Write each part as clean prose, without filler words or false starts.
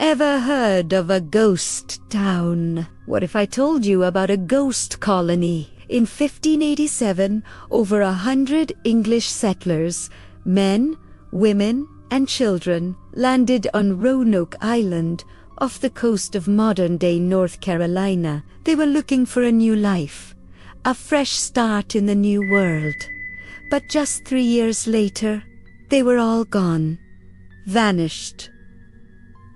Ever heard of a ghost town? What if I told you about a ghost colony? In 1587, over 100 English settlers, men, women, and children, landed on Roanoke Island off the coast of modern-day North Carolina. They were looking for a new life, a fresh start in the new world. But just 3 years later, they were all gone, vanished,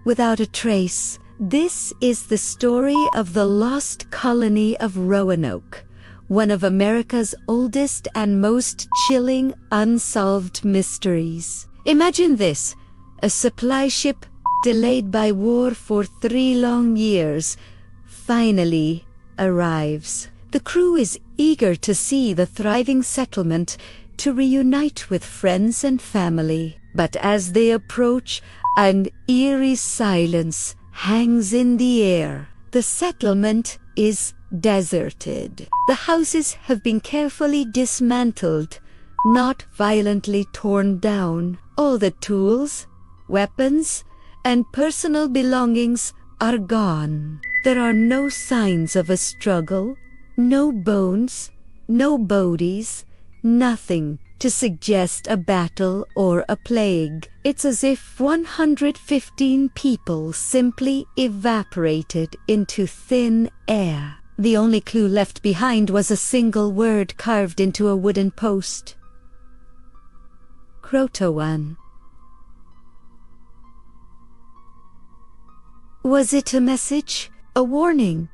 without a trace. This is the story of the lost colony of Roanoke, one of America's oldest and most chilling unsolved mysteries. Imagine this: a supply ship delayed by war for 3 long years finally arrives. The crew is eager to see the thriving settlement, to reunite with friends and family. But as they approach, an eerie silence hangs in the air. The settlement is deserted. The houses have been carefully dismantled, not violently torn down. All the tools, weapons, and personal belongings are gone. There are no signs of a struggle, no bones, no bodies, nothing to suggest a battle or a plague. It's as if 115 people simply evaporated into thin air. The only clue left behind was a single word carved into a wooden post: CROATOAN. Was it a message? A warning?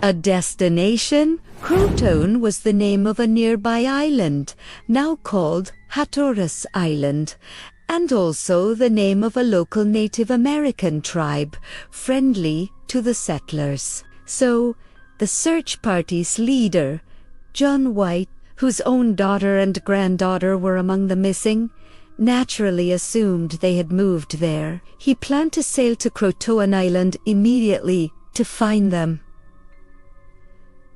A destination? CROATOAN was the name of a nearby island, now called Hatteras Island, and also the name of a local Native American tribe, friendly to the settlers. So, the search party's leader, John White, whose own daughter and granddaughter were among the missing, naturally assumed they had moved there. He planned to sail to CROATOAN Island immediately to find them.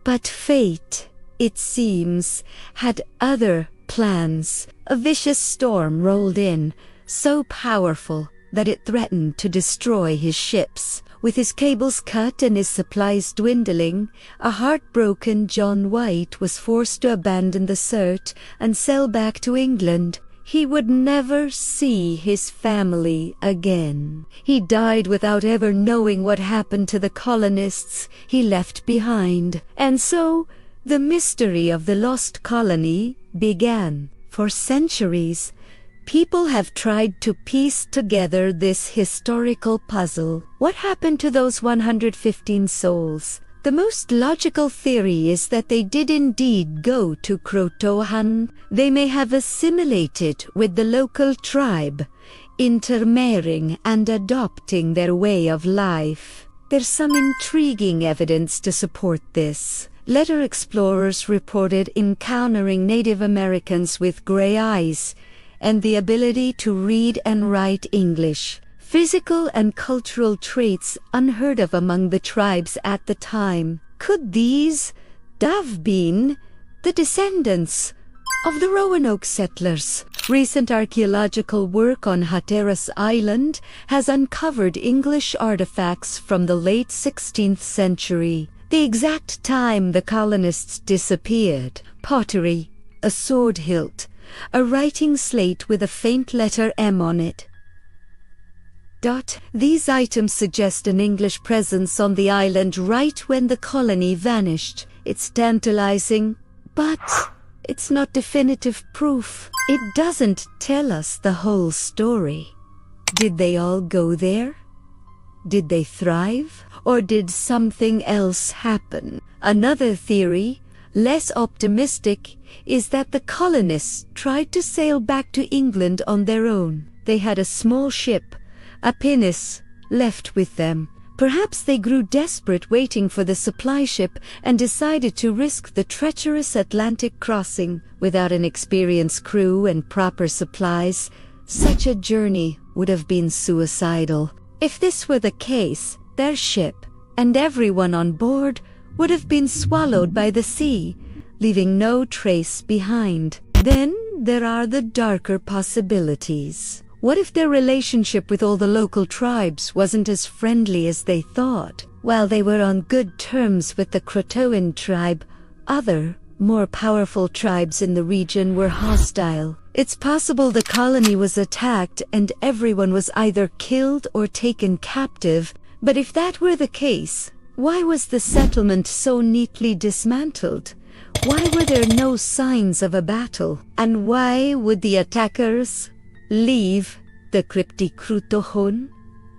But fate, it seems, had other plans. A vicious storm rolled in, so powerful that it threatened to destroy his ships. With his cables cut and his supplies dwindling, a heartbroken John White was forced to abandon the search and sail back to England. He would never see his family again. He died without ever knowing what happened to the colonists he left behind. And so, the mystery of the lost colony began. For centuries, people have tried to piece together this historical puzzle. What happened to those 115 souls? The most logical theory is that they did indeed go to CROATOAN. They may have assimilated with the local tribe, intermarrying and adopting their way of life. There's some intriguing evidence to support this. Later explorers reported encountering Native Americans with gray eyes and the ability to read and write English. Physical and cultural traits unheard of among the tribes at the time. Could these have been the descendants of the Roanoke settlers? Recent archaeological work on Hatteras Island has uncovered English artifacts from the late 16th century. The exact time the colonists disappeared: pottery, a sword hilt, a writing slate with a faint letter M on it. These items suggest an English presence on the island right when the colony vanished. It's tantalizing, but it's not definitive proof. It doesn't tell us the whole story. Did they all go there? Did they thrive? Or did something else happen? Another theory, less optimistic, is that the colonists tried to sail back to England on their own. They had a small ship, a pinnace, left with them. Perhaps they grew desperate waiting for the supply ship and decided to risk the treacherous Atlantic crossing. Without an experienced crew and proper supplies, such a journey would have been suicidal. If this were the case, their ship and everyone on board would have been swallowed by the sea, leaving no trace behind. Then there are the darker possibilities. What if their relationship with all the local tribes wasn't as friendly as they thought? While they were on good terms with the CROATOAN tribe, other, more powerful tribes in the region were hostile. It's possible the colony was attacked and everyone was either killed or taken captive, but if that were the case, why was the settlement so neatly dismantled? Why were there no signs of a battle? And why would the attackers leave the cryptic CROATOAN?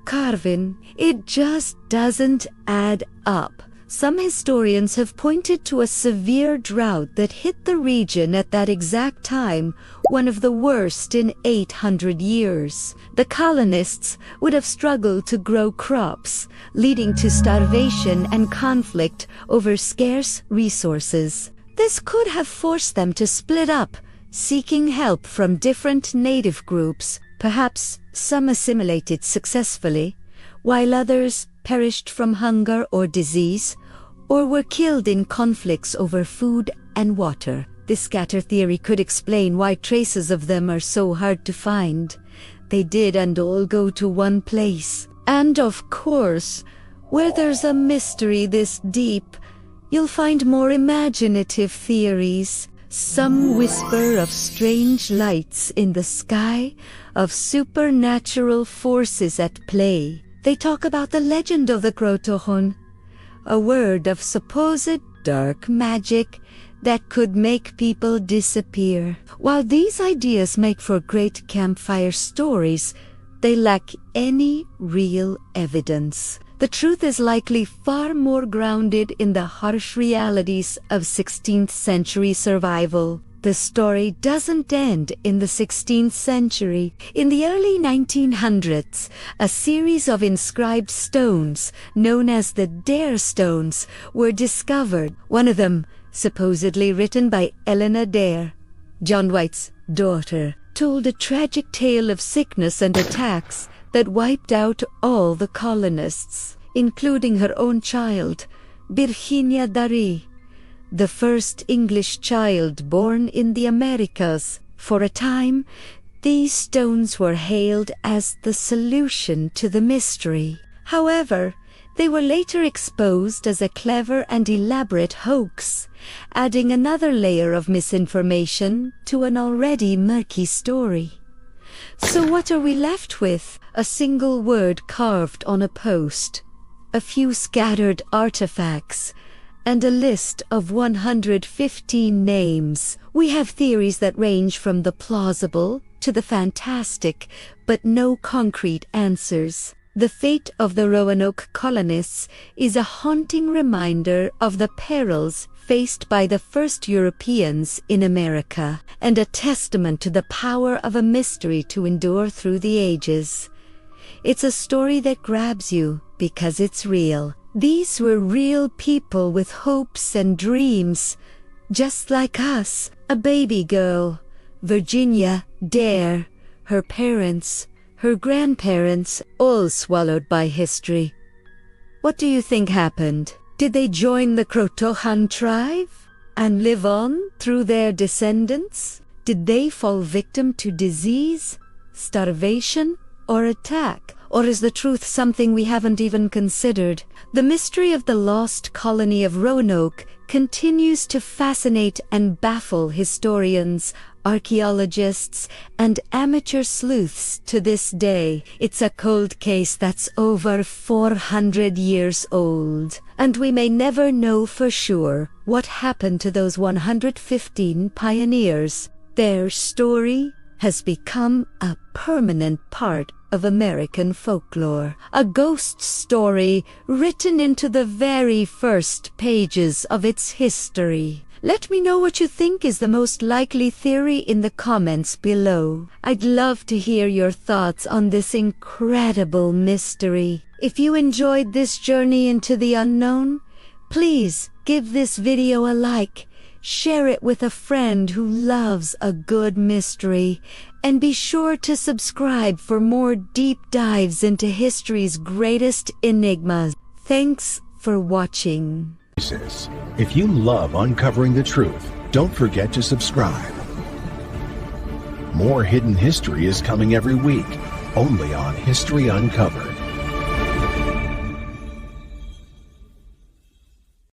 Carvin, it just doesn't add up. Some historians have pointed to a severe drought that hit the region at that exact time, one of the worst in 800 years. The colonists would have struggled to grow crops, leading to starvation and conflict over scarce resources. This could have forced them to split up, seeking help from different native groups. Perhaps some assimilated successfully, while others perished from hunger or disease, or were killed in conflicts over food and water. This scatter theory could explain why traces of them are so hard to find. They didn't all go to one place. And of course, where there's a mystery this deep, you'll find more imaginative theories. Some whisper of strange lights in the sky, of supernatural forces at play. They talk about the legend of the CROATOAN, a word of supposed dark magic that could make people disappear. While these ideas make for great campfire stories, they lack any real evidence. The truth is likely far more grounded in the harsh realities of 16th century survival. The story doesn't end in the 16th century. In the early 1900s, a series of inscribed stones, known as the Dare Stones, were discovered. One of them, supposedly written by Eleanor Dare, John Dwight's daughter, told a tragic tale of sickness and attacks that wiped out all the colonists, including her own child, Virginia Dare, the first English child born in the Americas. For a time, these stones were hailed as the solution to the mystery. However, they were later exposed as a clever and elaborate hoax, adding another layer of misinformation to an already murky story. So what are we left with? A single word carved on a post, a few scattered artifacts, and a list of 115 names. We have theories that range from the plausible to the fantastic, but no concrete answers. The fate of the Roanoke colonists is a haunting reminder of the perils faced by the first Europeans in America, and a testament to the power of a mystery to endure through the ages. It's a story that grabs you because it's real. These were real people with hopes and dreams, just like us. A baby girl, Virginia Dare, her parents, her grandparents, all swallowed by history. What do you think happened? Did they join the CROATOAN tribe and live on through their descendants? Did they fall victim to disease, starvation, or attack? Or is the truth something we haven't even considered? The mystery of the lost colony of Roanoke continues to fascinate and baffle historians, archaeologists, and amateur sleuths to this day. It's a cold case that's over 400 years old, and we may never know for sure what happened to those 115 pioneers. Their story has become a permanent part of American folklore, a ghost story written into the very first pages of its history. Let me know what you think is the most likely theory in the comments below. I'd love to hear your thoughts on this incredible mystery. If you enjoyed this journey into the unknown, please give this video a like, share it with a friend who loves a good mystery, and be sure to subscribe for more deep dives into history's greatest enigmas. Thanks for watching. If you love uncovering the truth, don't forget to subscribe. More hidden history is coming every week, only on History Uncovered.